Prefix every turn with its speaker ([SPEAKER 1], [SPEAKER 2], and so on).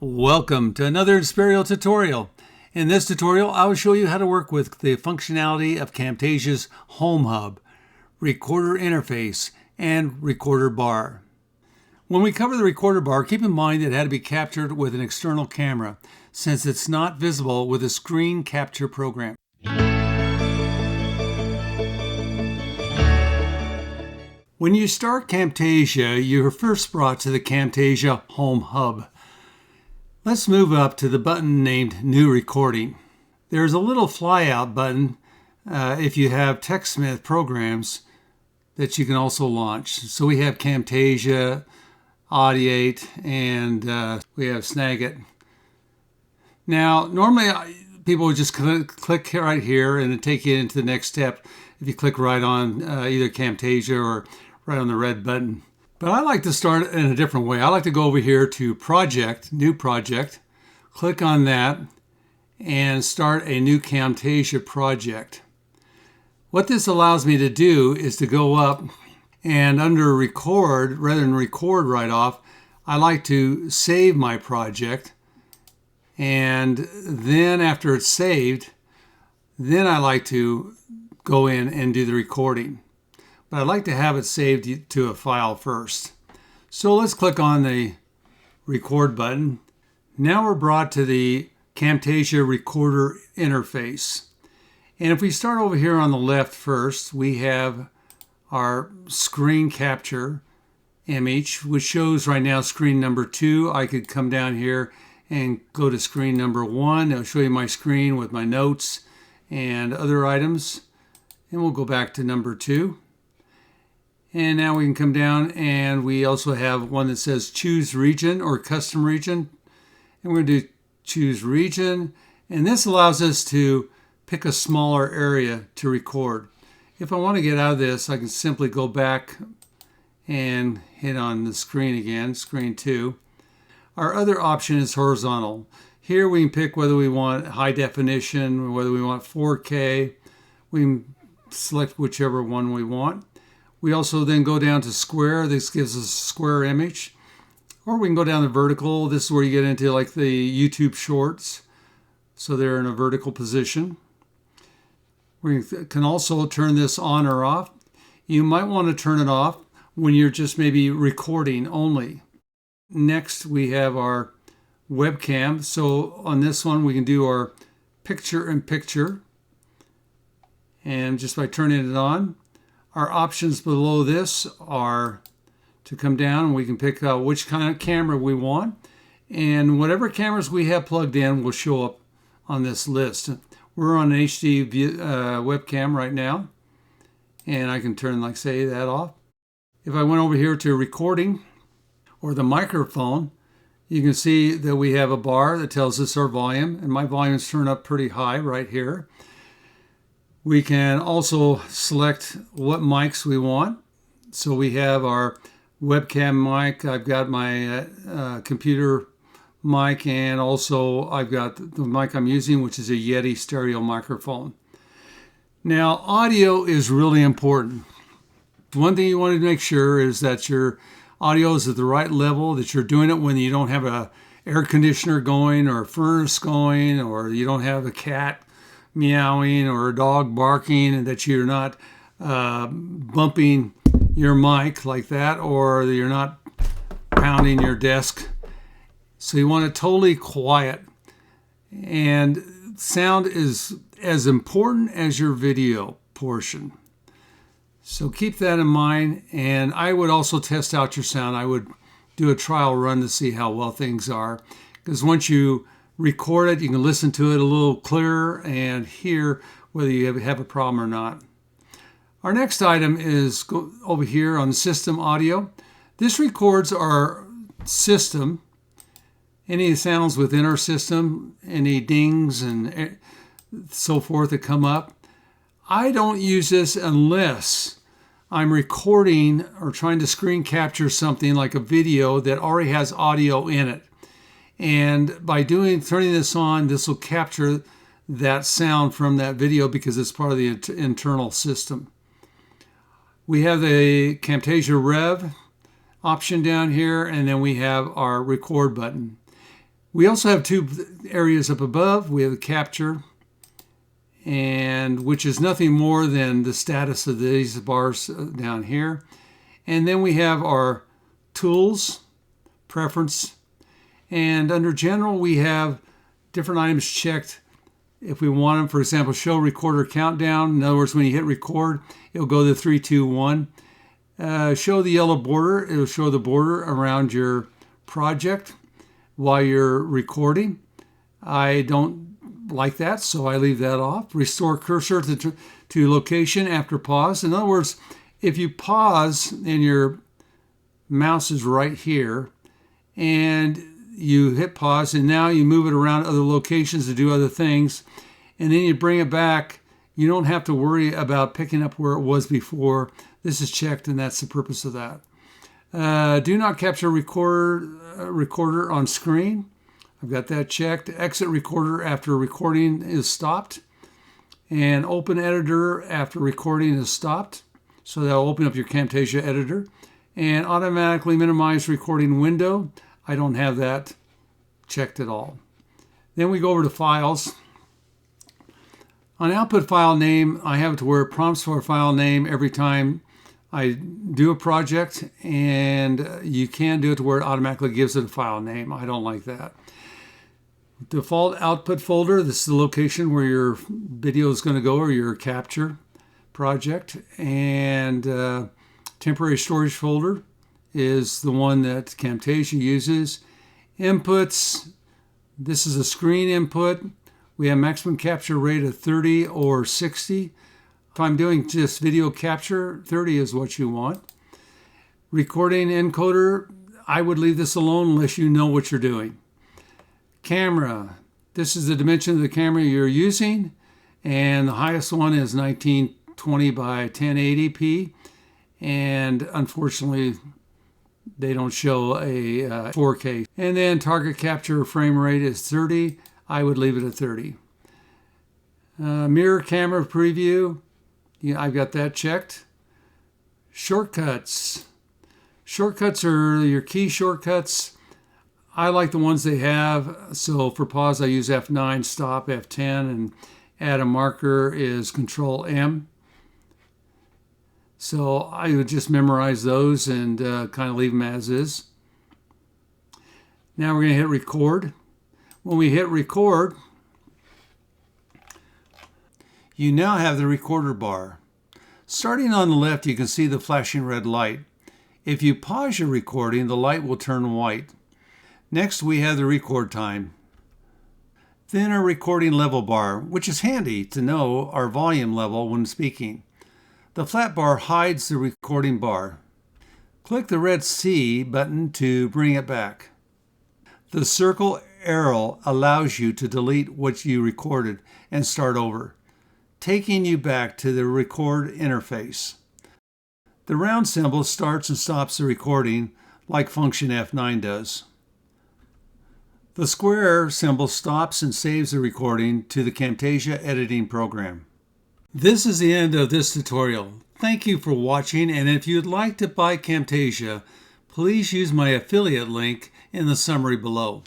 [SPEAKER 1] Welcome to another Inspirio tutorial. In this tutorial, I will show you how to work with the functionality of Camtasia's Home Hub, Recorder Interface, and Recorder Bar. When we cover the Recorder Bar, keep in mind it had to be captured with an external camera, since it's not visible with a screen capture program. When you start Camtasia, you're first brought to the Camtasia Home Hub. Let's move up to the button named New Recording. There's a little flyout button if you have TechSmith programs that you can also launch. So we have Camtasia, Audiate, and we have Snagit. Now, normally people would just click right here and it'll take you into the next step if you click right on either Camtasia or right on the red button. But I like to start in a different way. I like to go over here to Project, New Project, click on that, and start a new Camtasia project. What this allows me to do is to go up and under Record, rather than record right off, I like to save my project. And then after it's saved, then I like to go in and do the recording. But I'd like to have it saved to a file first. So let's click on the record button. Now we're brought to the Camtasia Recorder Interface. And if we start over here on the left first, we have our screen capture image, which shows right now screen number 2. I could come down here and go to screen number 1. It'll show you my screen with my notes and other items. And we'll go back to number 2. And now we can come down and we also have one that says choose region or custom region. And we're going to do choose region. And this allows us to pick a smaller area to record. If I want to get out of this, I can simply go back and hit on the screen again, screen 2. Our other option is horizontal. Here we can pick whether we want high definition or whether we want 4K. We can select whichever one we want. We also then go down to square. This gives us a square image. Or we can go down to vertical. This is where you get into like the YouTube shorts. So they're in a vertical position. We can also turn this on or off. You might want to turn it off when you're just maybe recording only. Next, we have our webcam. So on this one, we can do our picture-in-picture. And just by turning it on, our options below this are to come down and we can pick out which kind of camera we want. And whatever cameras we have plugged in will show up on this list. We're on an HD webcam right now. And I can turn, like say, that off. If I went over here to recording or the microphone, you can see that we have a bar that tells us our volume. And my volume is turned up pretty high right here. We can also select what mics we want. So we have our webcam mic. I've got my computer mic, and also I've got the mic I'm using, which is a Yeti stereo microphone. Now, audio is really important. One thing you want to make sure is that your audio is at the right level, that you're doing it when you don't have an air conditioner going or a furnace going, or you don't have a cat meowing or a dog barking, and that you're not bumping your mic like that, or you're not pounding your desk. So you want it totally quiet. And sound is as important as your video portion. So keep that in mind. And I would also test out your sound. I would do a trial run to see how well things are. Because once you record it, you can listen to it a little clearer and hear whether you have a problem or not. Our next item is over here on system audio. This records our system, any sounds within our system, any dings and so forth that come up. I don't use this unless I'm recording or trying to screen capture something like a video that already has audio in it. And by turning this on, this will capture that sound from that video because it's part of the internal system. We have the Camtasia Rev option down here, and then we have our record button. We also have two areas up above. We have the capture, and which is nothing more than the status of these bars down here. And then we have our tools, preference, and under general we have different items checked if we want them. For example, show recorder countdown. In other words, when you hit record, it'll go to 3, 2, 1. Show the yellow border. It'll show the border around your project while you're recording. I don't like that, so I leave that off. Restore cursor to location after pause. In other words, if you pause and your mouse is right here and you hit pause and now you move it around other locations to do other things and then you bring it back, you don't have to worry about picking up where it was before. This is checked, and that's the purpose of that. Do not capture recorder on screen. I've got that checked. Exit recorder after recording is stopped. And open editor after recording is stopped. So that'll open up your Camtasia editor. And automatically minimize recording window. I don't have that checked at all. Then we go over to files. On output file name, I have it to where it prompts for a file name every time I do a project, and you can do it to where it automatically gives it a file name. I don't like that. Default output folder, this is the location where your video is going to go, or your capture project. And temporary storage folder is the one that Camtasia uses. Inputs, this is a screen input. We have maximum capture rate of 30 or 60. If I'm doing just video capture, 30 is what you want. Recording encoder, I would leave this alone unless you know what you're doing. Camera, this is the dimension of the camera you're using, and the highest one is 1920 by 1080p, and unfortunately they don't show a 4K. And then target capture frame rate is 30. I would leave it at 30. Mirror camera preview, yeah, I've got that checked. Shortcuts. Shortcuts are your key shortcuts. I like the ones they have. So for pause, I use F9, stop F10, and add a marker is Control M. So I would just memorize those and kind of leave them as is. Now we're going to hit record. When we hit record, you now have the recorder bar. Starting on the left, you can see the flashing red light. If you pause your recording, the light will turn white. Next, we have the record time. Then our recording level bar, which is handy to know our volume level when speaking. The flat bar hides the recording bar. Click the red C button to bring it back. The circle arrow allows you to delete what you recorded and start over, taking you back to the record interface. The round symbol starts and stops the recording like function F9 does. The square symbol stops and saves the recording to the Camtasia editing program. This is the end of this tutorial. Thank you for watching, and if you'd like to buy Camtasia, please use my affiliate link in the summary below.